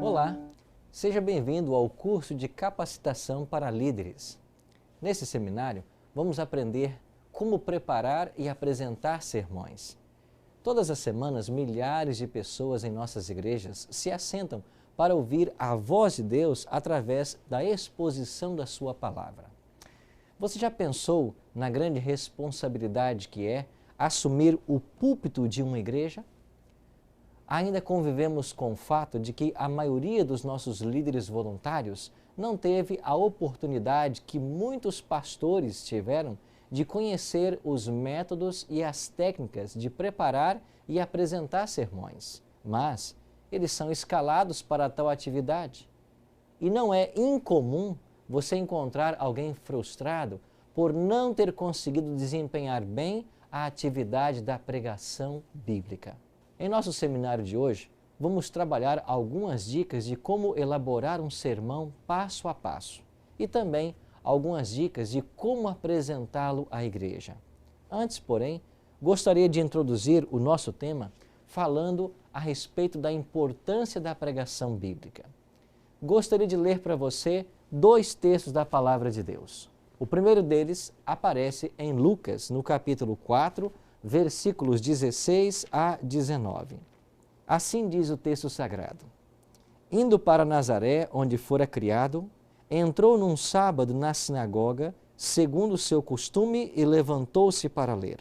Olá, seja bem-vindo ao curso de capacitação para líderes. Nesse seminário, vamos aprender como preparar e apresentar sermões. Todas as semanas, milhares de pessoas em nossas igrejas se assentam para ouvir a voz de Deus através da exposição da sua palavra. Você já pensou na grande responsabilidade que é assumir o púlpito de uma igreja? Ainda convivemos com o fato de que a maioria dos nossos líderes voluntários não teve a oportunidade que muitos pastores tiveram de conhecer os métodos e as técnicas de preparar e apresentar sermões. Mas eles são escalados para tal atividade. E não é incomum você encontrar alguém frustrado por não ter conseguido desempenhar bem a atividade da pregação bíblica. Em nosso seminário de hoje, vamos trabalhar algumas dicas de como elaborar um sermão passo a passo e também algumas dicas de como apresentá-lo à igreja. Antes, porém, gostaria de introduzir o nosso tema falando a respeito da importância da pregação bíblica. Gostaria de ler para você dois textos da Palavra de Deus. O primeiro deles aparece em Lucas, no capítulo 4, versículos 16 a 19. Assim diz o texto sagrado: Indo para Nazaré, onde fora criado, entrou num sábado na sinagoga, segundo o seu costume, e levantou-se para ler.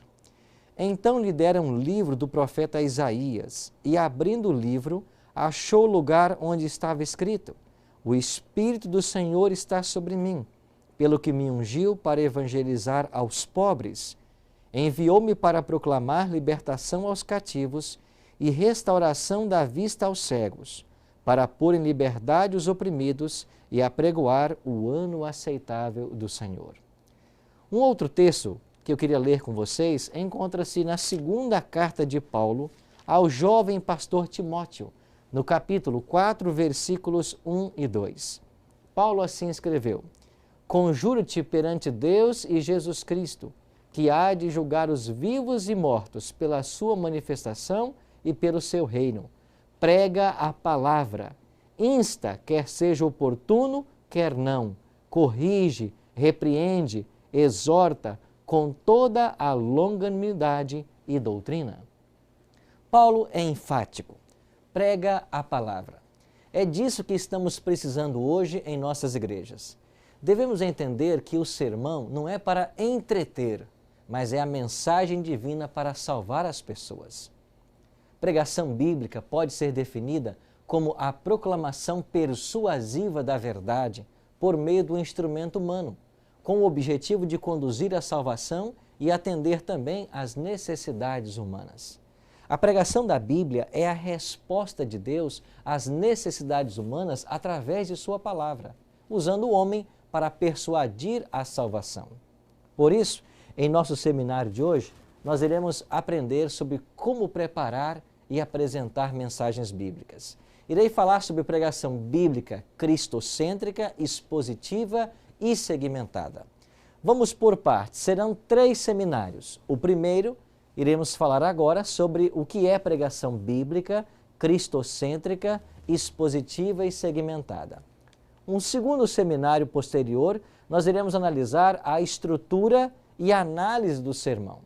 Então lhe deram um livro do profeta Isaías, e abrindo o livro, achou o lugar onde estava escrito: O Espírito do Senhor está sobre mim, pelo que me ungiu para evangelizar aos pobres. Enviou-me para proclamar libertação aos cativos e restauração da vista aos cegos, para pôr em liberdade os oprimidos e apregoar o ano aceitável do Senhor. Um outro texto que eu queria ler com vocês encontra-se na segunda carta de Paulo ao jovem pastor Timóteo, no capítulo 4, versículos 1 e 2. Paulo assim escreveu: Conjuro-te perante Deus e Jesus Cristo, que há de julgar os vivos e mortos pela sua manifestação e pelo seu reino. Prega a palavra, insta, quer seja oportuno, quer não, corrige, repreende, exorta com toda a longanimidade e doutrina. Paulo é enfático, prega a palavra. É disso que estamos precisando hoje em nossas igrejas. Devemos entender que o sermão não é para entreter, mas é a mensagem divina para salvar as pessoas. Pregação bíblica pode ser definida como a proclamação persuasiva da verdade por meio do instrumento humano, com o objetivo de conduzir à salvação e atender também às necessidades humanas. A pregação da Bíblia é a resposta de Deus às necessidades humanas através de sua palavra, usando o homem para persuadir a salvação. Por isso, em nosso seminário de hoje, nós iremos aprender sobre como preparar e apresentar mensagens bíblicas. Irei falar sobre pregação bíblica cristocêntrica, expositiva e segmentada. Vamos por partes, serão 3 seminários. O primeiro, iremos falar agora sobre o que é pregação bíblica, cristocêntrica, expositiva e segmentada. Um segundo seminário posterior, nós iremos analisar a estrutura e análise do sermão.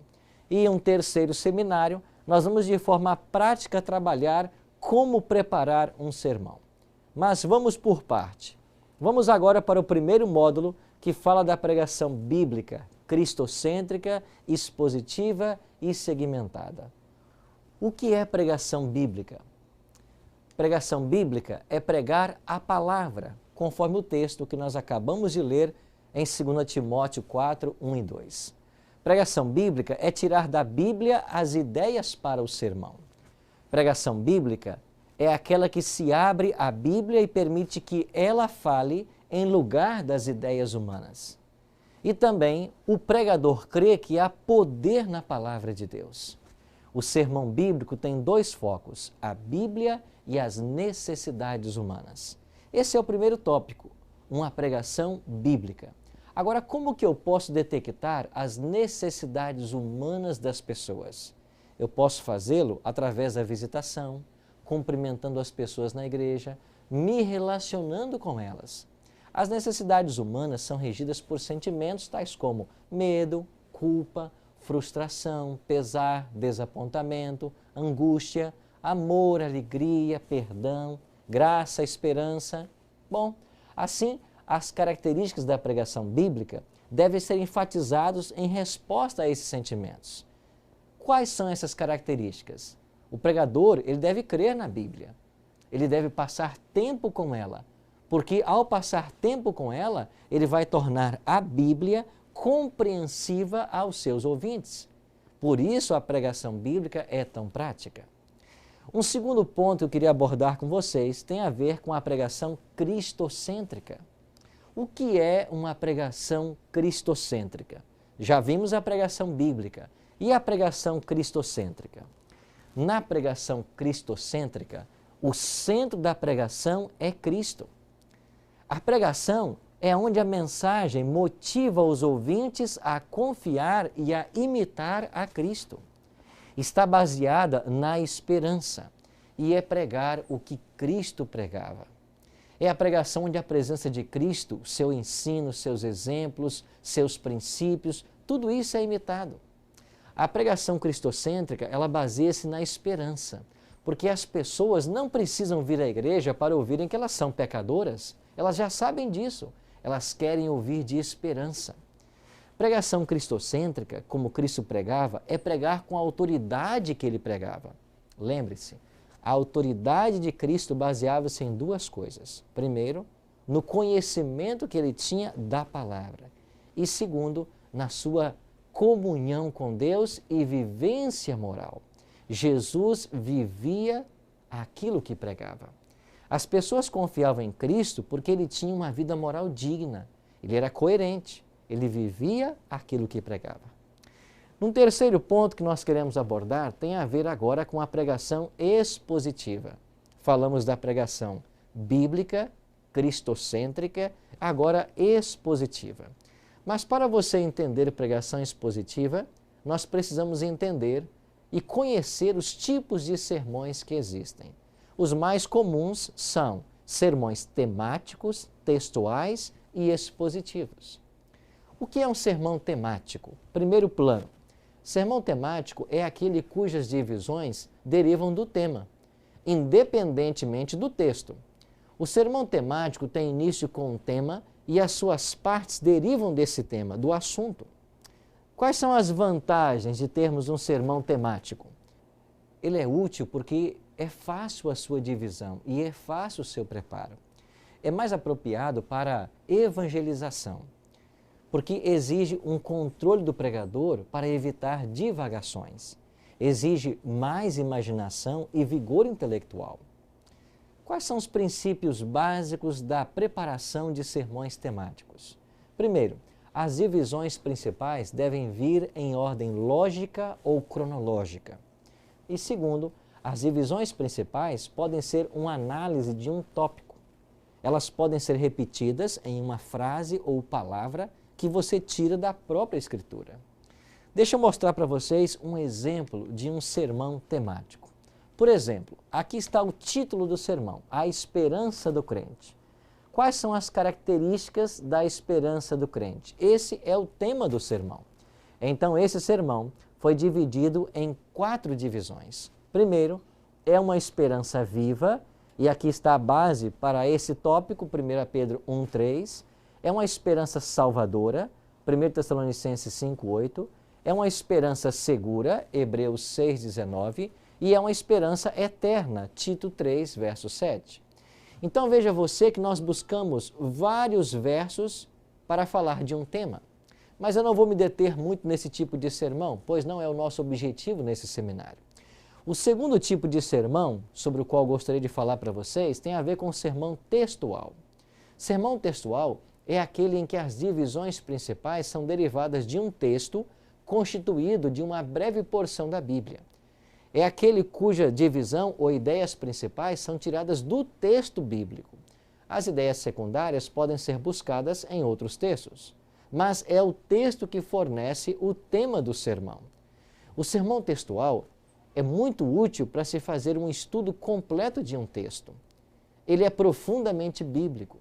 E um terceiro seminário, nós vamos de forma prática trabalhar como preparar um sermão. Mas vamos por parte. Vamos agora para o primeiro módulo, que fala da pregação bíblica, cristocêntrica, expositiva e segmentada. O que é pregação bíblica? Pregação bíblica é pregar a palavra, conforme o texto que nós acabamos de ler em 2 Timóteo 4, 1 e 2. Pregação bíblica é tirar da Bíblia as ideias para o sermão. Pregação bíblica é aquela que se abre à Bíblia e permite que ela fale em lugar das ideias humanas. E também o pregador crê que há poder na palavra de Deus. O sermão bíblico tem 2 focos, a Bíblia e as necessidades humanas. Esse é o primeiro tópico, uma pregação bíblica. Agora, como que eu posso detectar as necessidades humanas das pessoas? Eu posso fazê-lo através da visitação, cumprimentando as pessoas na igreja, me relacionando com elas. As necessidades humanas são regidas por sentimentos tais como medo, culpa, frustração, pesar, desapontamento, angústia, amor, alegria, perdão, graça, esperança. Bom, assim, as características da pregação bíblica devem ser enfatizadas em resposta a esses sentimentos. Quais são essas características? O pregador, ele deve crer na Bíblia. Ele deve passar tempo com ela, porque ao passar tempo com ela, ele vai tornar a Bíblia compreensiva aos seus ouvintes. Por isso a pregação bíblica é tão prática. Um segundo ponto que eu queria abordar com vocês tem a ver com a pregação cristocêntrica. O que é uma pregação cristocêntrica? Já vimos a pregação bíblica. E a pregação cristocêntrica? Na pregação cristocêntrica, o centro da pregação é Cristo. A pregação é onde a mensagem motiva os ouvintes a confiar e a imitar a Cristo. Está baseada na esperança e é pregar o que Cristo pregava. É a pregação onde a presença de Cristo, seu ensino, seus exemplos, seus princípios, tudo isso é imitado. A pregação cristocêntrica, ela baseia-se na esperança, porque as pessoas não precisam vir à igreja para ouvirem que elas são pecadoras. Elas já sabem disso. Elas querem ouvir de esperança. Pregação cristocêntrica, como Cristo pregava, é pregar com a autoridade que ele pregava. Lembre-se, a autoridade de Cristo baseava-se em duas coisas. Primeiro, no conhecimento que ele tinha da palavra. E segundo, na sua comunhão com Deus e vivência moral. Jesus vivia aquilo que pregava. As pessoas confiavam em Cristo porque ele tinha uma vida moral digna. Ele era coerente, ele vivia aquilo que pregava. Um terceiro ponto que nós queremos abordar tem a ver agora com a pregação expositiva. Falamos da pregação bíblica, cristocêntrica, agora expositiva. Mas para você entender pregação expositiva, nós precisamos entender e conhecer os tipos de sermões que existem. Os mais comuns são sermões temáticos, textuais e expositivos. O que é um sermão temático? Primeiro plano. Sermão temático é aquele cujas divisões derivam do tema, independentemente do texto. O sermão temático tem início com um tema e as suas partes derivam desse tema, do assunto. Quais são as vantagens de termos um sermão temático? Ele é útil porque é fácil a sua divisão e é fácil o seu preparo. É mais apropriado para evangelização, porque exige um controle do pregador para evitar divagações. Exige mais imaginação e vigor intelectual. Quais são os princípios básicos da preparação de sermões temáticos? Primeiro, as divisões principais devem vir em ordem lógica ou cronológica. E segundo, as divisões principais podem ser uma análise de um tópico. Elas podem ser repetidas em uma frase ou palavra que você tira da própria Escritura. Deixa eu mostrar para vocês um exemplo de um sermão temático. Por exemplo, aqui está o título do sermão, A Esperança do Crente. Quais são as características da esperança do crente? Esse é o tema do sermão. Então, esse sermão foi dividido em 4 divisões. Primeiro, é uma esperança viva, e aqui está a base para esse tópico, 1 Pedro 1,3. É uma esperança salvadora, 1 Tessalonicenses 5,8. É uma esperança segura, Hebreus 6,19. E é uma esperança eterna, Tito 3, verso 7. Então veja você que nós buscamos vários versos para falar de um tema. Mas eu não vou me deter muito nesse tipo de sermão, pois não é o nosso objetivo nesse seminário. O segundo tipo de sermão, sobre o qual gostaria de falar para vocês, tem a ver com o sermão textual. Sermão textual é aquele em que as divisões principais são derivadas de um texto constituído de uma breve porção da Bíblia. É aquele cuja divisão ou ideias principais são tiradas do texto bíblico. As ideias secundárias podem ser buscadas em outros textos, mas é o texto que fornece o tema do sermão. O sermão textual é muito útil para se fazer um estudo completo de um texto. Ele é profundamente bíblico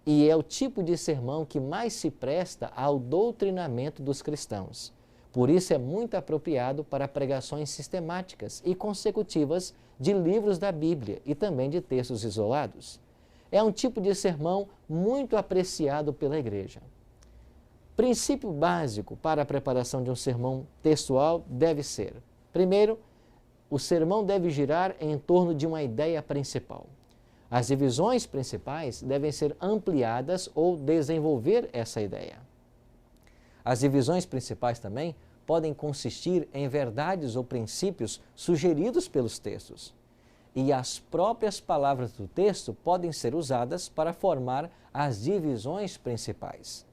e é o tipo de sermão que mais se presta ao doutrinamento dos cristãos. Por isso é muito apropriado para pregações sistemáticas e consecutivas de livros da Bíblia e também de textos isolados. É um tipo de sermão muito apreciado pela igreja. Princípio básico para a preparação de um sermão textual deve ser: primeiro, o sermão deve girar em torno de uma ideia principal. As divisões principais devem ser ampliadas ou desenvolver essa ideia. As divisões principais também podem consistir em verdades ou princípios sugeridos pelos textos. E as próprias palavras do texto podem ser usadas para formar as divisões principais.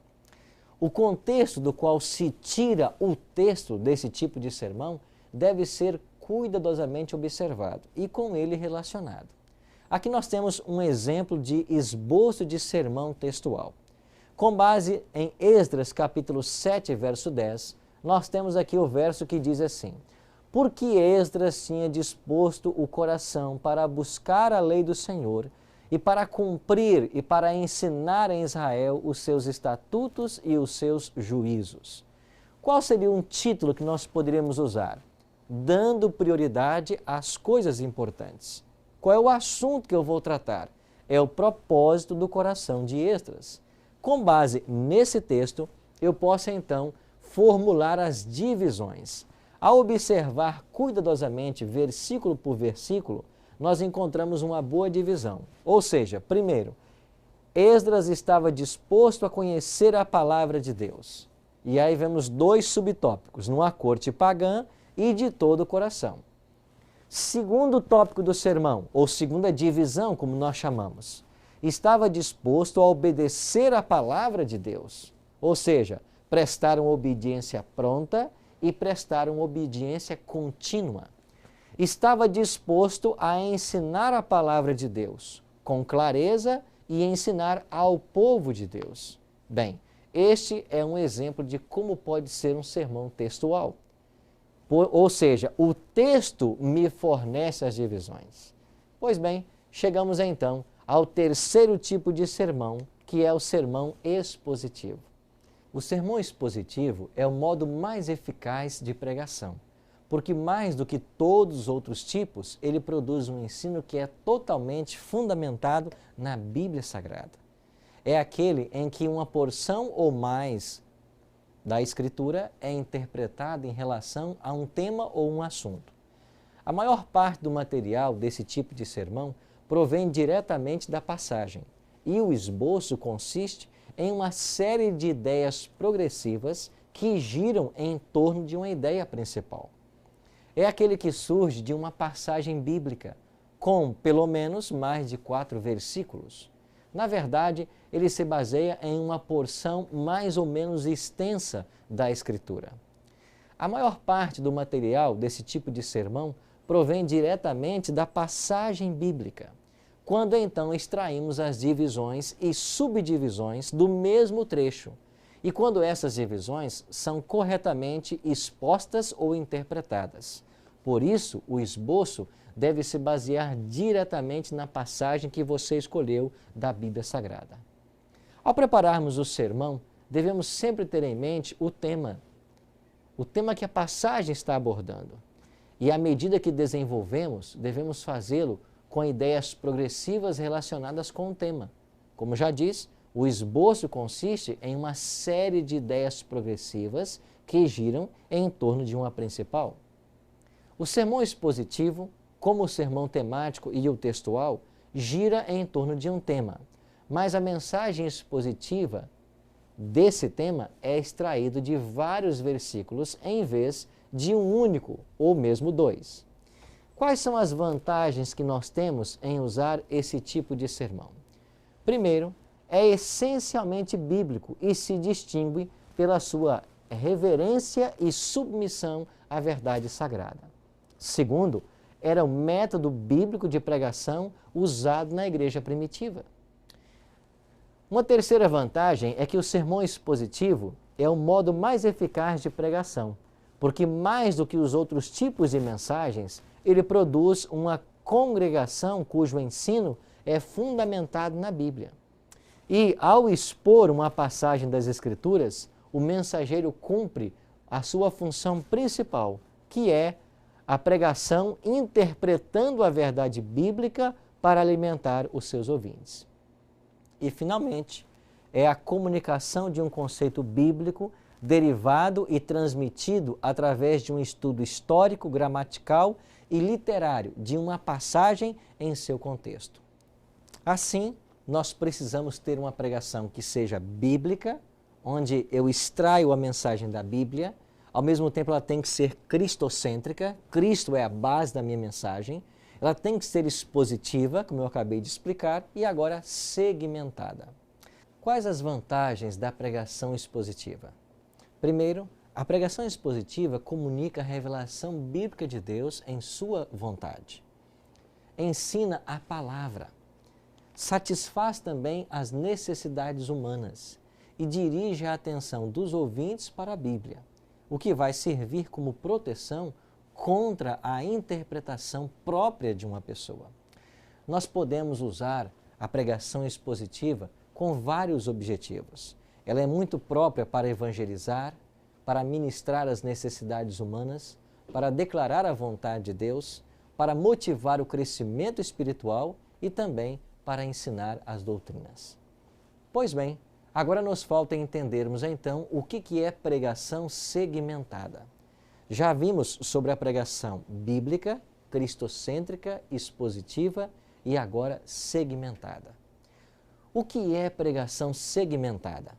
O contexto do qual se tira o texto desse tipo de sermão deve ser cuidadosamente observado e com ele relacionado. Aqui nós temos um exemplo de esboço de sermão textual. Com base em Esdras capítulo 7, verso 10, nós temos aqui o verso que diz assim: porque Esdras tinha disposto o coração para buscar a lei do Senhor e para cumprir e para ensinar em Israel os seus estatutos e os seus juízos. Qual seria um título que nós poderíamos usar? Dando prioridade às coisas importantes. Qual é o assunto que eu vou tratar? É o propósito do coração de Esdras. Com base nesse texto, eu posso então formular as divisões. Ao observar cuidadosamente, versículo por versículo, nós encontramos uma boa divisão. Ou seja, primeiro, Esdras estava disposto a conhecer a palavra de Deus. E aí vemos dois subtópicos, numa corte pagã e de todo o coração. Segundo tópico do sermão, ou segunda divisão, como nós chamamos, estava disposto a obedecer a palavra de Deus. Ou seja, prestar uma obediência pronta e prestar uma obediência contínua. Estava disposto a ensinar a palavra de Deus com clareza e ensinar ao povo de Deus. Bem, este é um exemplo de como pode ser um sermão textual. Ou seja, o texto me fornece as divisões. Pois bem, chegamos então ao terceiro tipo de sermão, que é o sermão expositivo. O sermão expositivo é o modo mais eficaz de pregação, porque mais do que todos os outros tipos, ele produz um ensino que é totalmente fundamentado na Bíblia Sagrada. É aquele em que uma porção ou mais da Escritura é interpretada em relação a um tema ou um assunto. A maior parte do material desse tipo de sermão provém diretamente da passagem, e o esboço consiste em uma série de ideias progressivas que giram em torno de uma ideia principal. É aquele que surge de uma passagem bíblica, com pelo menos mais de 4 versículos. Na verdade, ele se baseia em uma porção mais ou menos extensa da Escritura. A maior parte do material desse tipo de sermão provém diretamente da passagem bíblica, quando então extraímos as divisões e subdivisões do mesmo trecho, e quando essas divisões são corretamente expostas ou interpretadas. Por isso, o esboço deve se basear diretamente na passagem que você escolheu da Bíblia Sagrada. Ao prepararmos o sermão, devemos sempre ter em mente o tema que a passagem está abordando. E à medida que desenvolvemos, devemos fazê-lo com ideias progressivas relacionadas com o tema. Como já disse, o esboço consiste em uma série de ideias progressivas que giram em torno de uma principal. O sermão expositivo, como o sermão temático e o textual, gira em torno de um tema, mas a mensagem expositiva desse tema é extraído de vários versículos em vez de um único ou mesmo 2. Quais são as vantagens que nós temos em usar esse tipo de sermão? Primeiro, é essencialmente bíblico e se distingue pela sua reverência e submissão à verdade sagrada. Segundo, era o método bíblico de pregação usado na igreja primitiva. Uma terceira vantagem é que o sermão expositivo é o modo mais eficaz de pregação, porque mais do que os outros tipos de mensagens, ele produz uma congregação cujo ensino é fundamentado na Bíblia. E ao expor uma passagem das Escrituras, o mensageiro cumpre a sua função principal, que é a pregação interpretando a verdade bíblica para alimentar os seus ouvintes. E, finalmente, é a comunicação de um conceito bíblico derivado e transmitido através de um estudo histórico, gramatical e literário de uma passagem em seu contexto. Assim, nós precisamos ter uma pregação que seja bíblica, onde eu extraio a mensagem da Bíblia, ao mesmo tempo ela tem que ser cristocêntrica, Cristo é a base da minha mensagem, ela tem que ser expositiva, como eu acabei de explicar, e agora segmentada. Quais as vantagens da pregação expositiva? Primeiro, a pregação expositiva comunica a revelação bíblica de Deus em sua vontade. Ensina a palavra. Satisfaz também as necessidades humanas e dirige a atenção dos ouvintes para a Bíblia, o que vai servir como proteção contra a interpretação própria de uma pessoa. Nós podemos usar a pregação expositiva com vários objetivos. Ela é muito própria para evangelizar, para ministrar as necessidades humanas, para declarar a vontade de Deus, para motivar o crescimento espiritual e também para ensinar as doutrinas. Pois bem, agora nos falta entendermos então o que é pregação segmentada. Já vimos sobre a pregação bíblica, cristocêntrica, expositiva e agora segmentada. O que é pregação segmentada?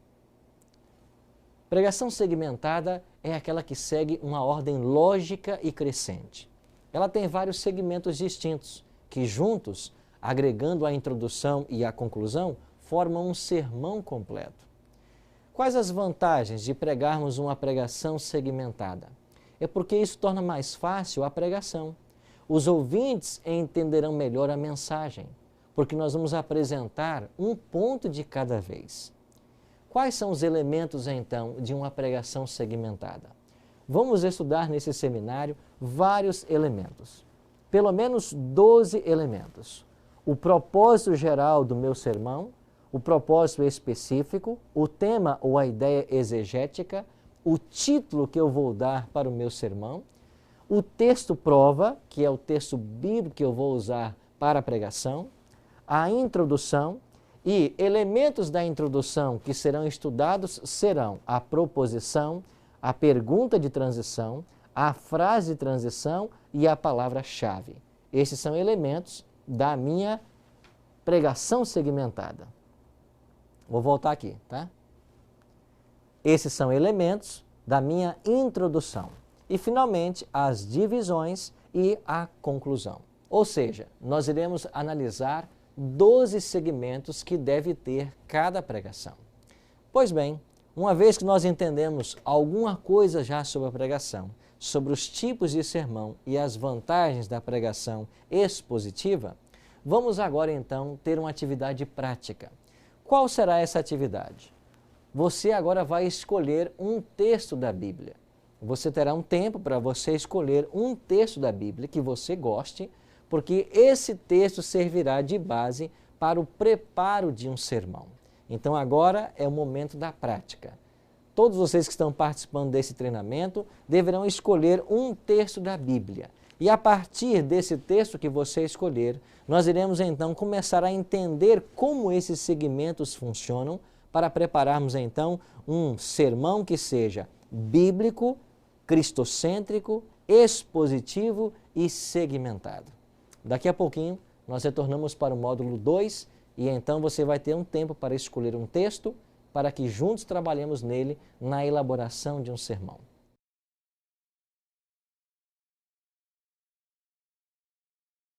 Pregação segmentada é aquela que segue uma ordem lógica e crescente. Ela tem vários segmentos distintos, que juntos, agregando a introdução e a conclusão, formam um sermão completo. Quais as vantagens de pregarmos uma pregação segmentada? É porque isso torna mais fácil a pregação. Os ouvintes entenderão melhor a mensagem, porque nós vamos apresentar um ponto de cada vez. Quais são os elementos, então, de uma pregação segmentada? Vamos estudar nesse seminário vários elementos, pelo menos 12 elementos. O propósito geral do meu sermão, o propósito específico, o tema ou a ideia exegética, o título que eu vou dar para o meu sermão, o texto prova, que é o texto bíblico que eu vou usar para a pregação, a introdução e elementos da introdução que serão estudados serão a proposição, a pergunta de transição, a frase de transição e a palavra-chave. Esses são elementos da minha pregação segmentada. Vou voltar aqui, tá? Esses são elementos da minha introdução. E, finalmente, as divisões e a conclusão. Ou seja, nós iremos analisar 12 segmentos que deve ter cada pregação. Pois bem, uma vez que nós entendemos alguma coisa já sobre a pregação, sobre os tipos de sermão e as vantagens da pregação expositiva, vamos agora então ter uma atividade prática. Qual será essa atividade? Você agora vai escolher um texto da Bíblia. Você terá um tempo para você escolher um texto da Bíblia que você goste, porque esse texto servirá de base para o preparo de um sermão. Então agora é o momento da prática. Todos vocês que estão participando desse treinamento deverão escolher um texto da Bíblia. E a partir desse texto que você escolher, nós iremos então começar a entender como esses segmentos funcionam para prepararmos então um sermão que seja bíblico, cristocêntrico, expositivo e segmentado. Daqui a pouquinho nós retornamos para o módulo 2 e então você vai ter um tempo para escolher um texto para que juntos trabalhemos nele na elaboração de um sermão.